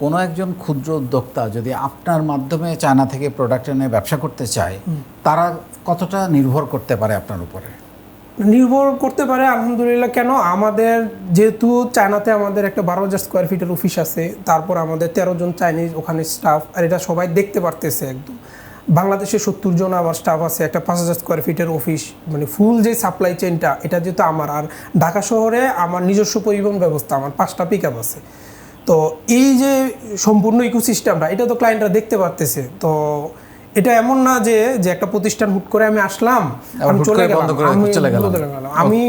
কোনো একজন ক্ষুদ্র উদ্যোক্তা যদি আপনার মাধ্যমে চায়না থেকে প্রোডাক্ট এনে ব্যবসা করতে চায়, তারা কতটা নির্ভর করতে পারে আপনার উপরে? নির্ভর করতে পারে আলহামদুলিল্লাহ। কেন, আমাদের যেহেতু চায়নাতে আমাদের একটা 12,000 স্কোয়ার ফিটের অফিস আছে, তারপর আমাদের 13 জন চাইনিজ ওখানে স্টাফ, আর এটা সবাই দেখতে পারতেছে একদম। বাংলাদেশে 70 জন আমার স্টাফ আছে, একটা 5,000 স্কোয়ার ফিটের অফিস, মানে ফুল যে সাপ্লাই চেইনটা এটা যেহেতু আমার। আর ঢাকা শহরে আমার নিজস্ব পরিবহন ব্যবস্থা, আমার 5টা পিক আপ আছে। তো এই যে সম্পূর্ণ ইকোসিস্টেমটা এটা তো ক্লায়েন্টরা দেখতে পারতেছে। তো এটা এমন না যে একটা প্রতিষ্ঠান হুট করে আমি আসলাম, আমি চলে গেলাম, আমি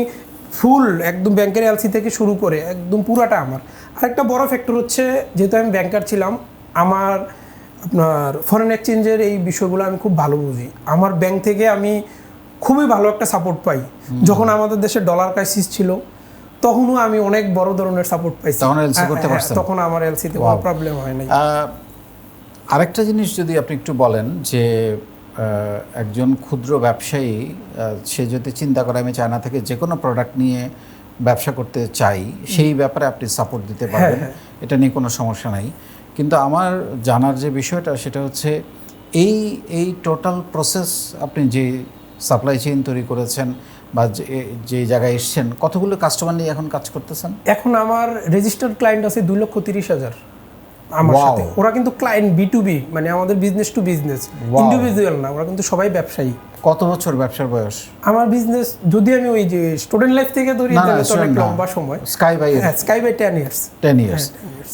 ফুল একদম ব্যাংকের এলসি থেকে শুরু করে একদম পুরাটা আমার। আরেকটা বড় ফ্যাক্টর হচ্ছে, যেহেতু আমি ব্যাংকার ছিলাম, আমার আপনার ফরেন এক্সচেঞ্জের এই বিষয়গুলো আমি খুব ভালো বুঝি। আমার ব্যাংক থেকে আমি খুবই ভালো একটা সাপোর্ট পাই। যখন আমাদের দেশে ডলার ক্রাইসিস ছিল তখনও আমি অনেক বড় ধরনের সাপোর্ট পাইছি, তখন আমার এলসিতে কোনো প্রবলেম হয় নাই। আরেকটা জিনিস যদি আপনি একটু বলেন যে একজন ক্ষুদ্র ব্যবসায়ী সে যদি চিন্তা করে আমি চায়না থেকে যে কোনো প্রোডাক্ট নিয়ে ব্যবসা করতে চাই, সেই ব্যাপারে আপনি সাপোর্ট দিতে পারবেন, এটা নিয়ে কোনো সমস্যা নাই। কিন্তু আমার জানার যে বিষয়টা সেটা হচ্ছে এই টোটাল প্রসেস, আপনি যে সাপ্লাই চেইন তৈরি করেছেন বা যে জায়গায় এসছেন, কতগুলো কাস্টমার নিয়ে এখন কাজ করতেছেন? এখন আমার রেজিস্টার্ড ক্লায়েন্ট আছে 2,30,000 আমার সাথে। ওরা কিন্তু ক্লায়েন্ট B2B, মানে আমাদের বিজনেস টু বিজনেস, ইন্ডিভিজুয়াল না, ওরা কিন্তু সবাই ব্যবসায়ী। কত বছর ব্যবসার বয়স? আমার বিজনেস যদি আমি ওই যে স্টুডেন্ট লাইফ থেকে ধরি তাহলে তো অনেক লম্বা সময়। Sky by 10 years. 10 years.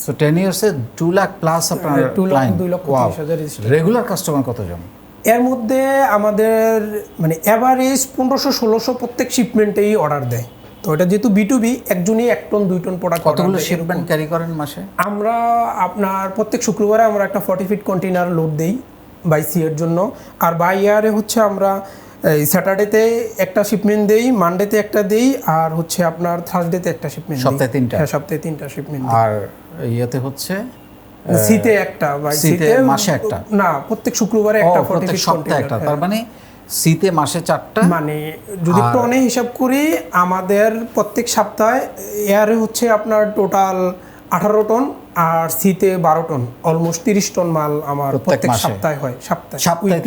So 10 ইয়ার্সে 2 লাখ প্লাস আপনার ক্লায়েন্ট। 2,30,000 রেগুলার কাস্টমার কতজন? এর মধ্যে আমাদের মানে এভারেজ 1500-1600 প্রত্যেক শিপমেন্টেই অর্ডার দেয়। তো এটা যেহেতু B2B, একজনই 1 টন 2 টন প্রোডাক্ট। কতগুলো শিপমেন্ট ক্যারি করেন মাসে? আমরা আপনার প্রত্যেক শুক্রবারে আমরা একটা 40 ফিট কন্টেইনার লোড দেই বাই সি এর জন্য। আর বাই ইয়ারে হচ্ছে আমরা এই স্যাটারডেতে একটা শিপমেন্ট দেই, মানডেতে একটা দেই, আর হচ্ছে আপনার থার্সডেতে একটা শিপমেন্ট। সপ্তাহে 3টা? হ্যাঁ, সপ্তাহে 3টা শিপমেন্ট। আর ইয়েতে হচ্ছে সিতে একটা, বাই সিতে মাসে একটা না, প্রত্যেক শুক্রবারে একটা, প্রত্যেক সপ্তাহে একটা। তার মানে সিতে মাসে 4টা। মানে যদি টনে হিসাব করি, আমাদের প্রত্যেক সপ্তাহে এয়ারে হচ্ছে আপনার টোটাল 18 টন, আর সিতে 12 টন, অলমোস্ট 30 টন মাল আমার প্রত্যেক সপ্তাহে হয়। সপ্তাহে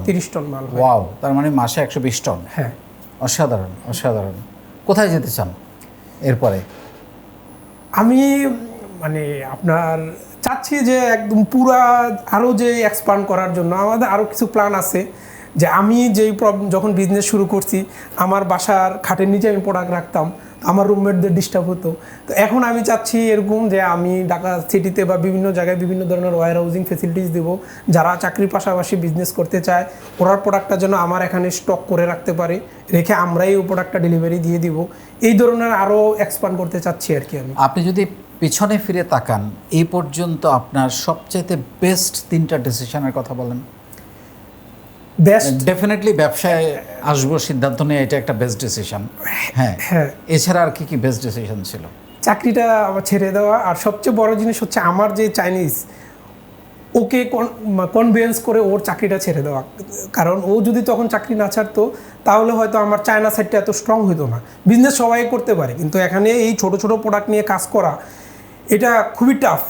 30 টন মাল হয়। ওয়াও, তার মানে মাসে 120 টন। হ্যাঁ, অসাধারণ অসাধারণ। কোথায় যেতে চান এরপরে? আমি মানে আপনার চাচ্ছি যে একদম পুরা আরও যে এক্সপান্ড করার জন্য আমাদের আরও কিছু প্ল্যান আছে। যে আমি যেই যখন বিজনেস শুরু করছি, আমার বাসার খাটের নিচে আমি প্রোডাক্ট রাখতাম, আমার রুমমেটদের ডিস্টার্ব হতো। তো এখন আমি চাচ্ছি এরকম যে আমি ঢাকা সিটিতে বা বিভিন্ন জায়গায় বিভিন্ন ধরনের ওয়্যার হাউজিং ফেসিলিটিস দেবো। যারা চাকরির পাশাপাশি বিজনেস করতে চায়, ওরার প্রোডাক্টটা যেন আমার এখানে স্টক করে রাখতে পারে, রেখে আমরাই ওই প্রোডাক্টটা ডেলিভারি দিয়ে দিব। এই ধরনের আরও এক্সপান্ড করতে চাচ্ছি আর কি আমি। আপনি যদি পিছনে ফিরে তাকান, এই পর্যন্ত আপনার সবচাইতে বেস্ট 3টা ডিসিশনের কথা বলেন। বেস্ট, ডেফিনেটলি ব্যবসায় আসবো সিদ্ধান্ত নিয়ে, এটা একটা বেস্ট ডিসিশন। হ্যাঁ, এছাড়া আর কি বেস্ট ডিসিশন ছিল? চাকরিটা আমার ছেড়ে দেওয়া, আর সবচেয়ে বড় জিনিস হচ্ছে আমার যে চাইনিজ, ওকে কনভিন্স করে ওর চাকরিটা ছেড়ে দেওয়া। কারণ ও যদি তখন চাকরি না ছাড়তো, তাহলে হয়তো আমার চায়না সাইডটা এত স্ট্রং হতো না। বিজনেস সবাই করতে পারে, কিন্তু এখানে এই ছোট ছোট প্রোডাক্ট নিয়ে কাজ করা এটা খুবই টাফ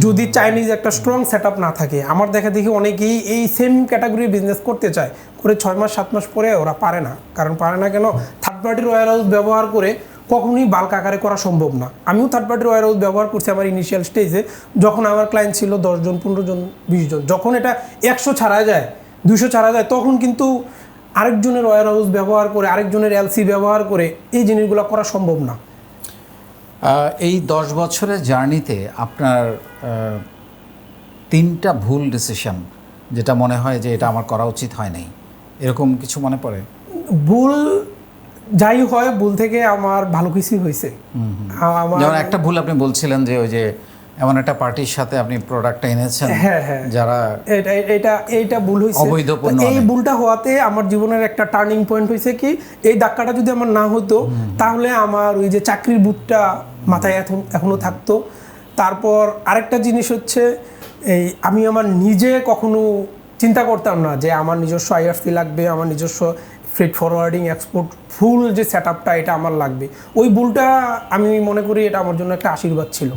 যদি চাইনিজ একটা স্ট্রং সেট আপ না থাকে। আমার দেখা দেখি অনেকেই এই সেম ক্যাটাগরির বিজনেস করতে চায়, করে 6 মাস 7 মাস পরে ওরা পারে না। কারণ পারে না কেন, থার্ড পার্টির ওয়্যার হাউস ব্যবহার করে কখনোই বাল্ক আকারে করা সম্ভব না। আমিও থার্ড পার্টির ওয়্যার হাউস ব্যবহার করছি আমার ইনিশিয়াল স্টেজে, যখন আমার ক্লায়েন্ট ছিল 10 জন 15 জন 20 জন। যখন এটা 100 ছাড়া যায়, 200 ছাড়া যায়, তখন কিন্তু আরেকজনের ওয়্যার হাউস ব্যবহার করে, আরেকজনের এলসি ব্যবহার করে এই জিনিসগুলো করা সম্ভব না। এই 10 বছরের জার্নিতে আপনার 3টা ভুল ডিসিশন, যেটা মনে হয় যে এটা আমার করা উচিত হয় নাই, এরকম কিছু মনে পড়ে? ভুল যাই হয়, ভুল থেকে আমার ভালো কিছুই হয়েছে। যেমন একটা ভুল আপনি বলছিলেন যে ওই যে এমন একটা পার্টির সাথে আপনি প্রোডাক্টটা এনেছেন, যারা এইটা ভুল হয়েছে, অবৈধ পণ্য। এই ভুলটা হওয়াতে আমার জীবনের একটা টার্নিং পয়েন্ট হয়েছে কি, এই ধাক্কাটা যদি আমার না হতো, তাহলে আমার ওই যে চাকরির বুটটা মাথায় এখনো থাকতো। তারপর আরেকটা জিনিস হচ্ছে, এই আমি আমার নিজে কখনো চিন্তা করতাম না যে আমার নিজস্ব IRC লাগবে, আমার নিজস্ব ফ্রেট ফরওয়ার্ডিং এক্সপোর্ট ফুল যে সেট আপটা এটা আমার লাগবে। ওই ভুলটা আমি মনে করি এটা আমার জন্য একটা আশীর্বাদ ছিল।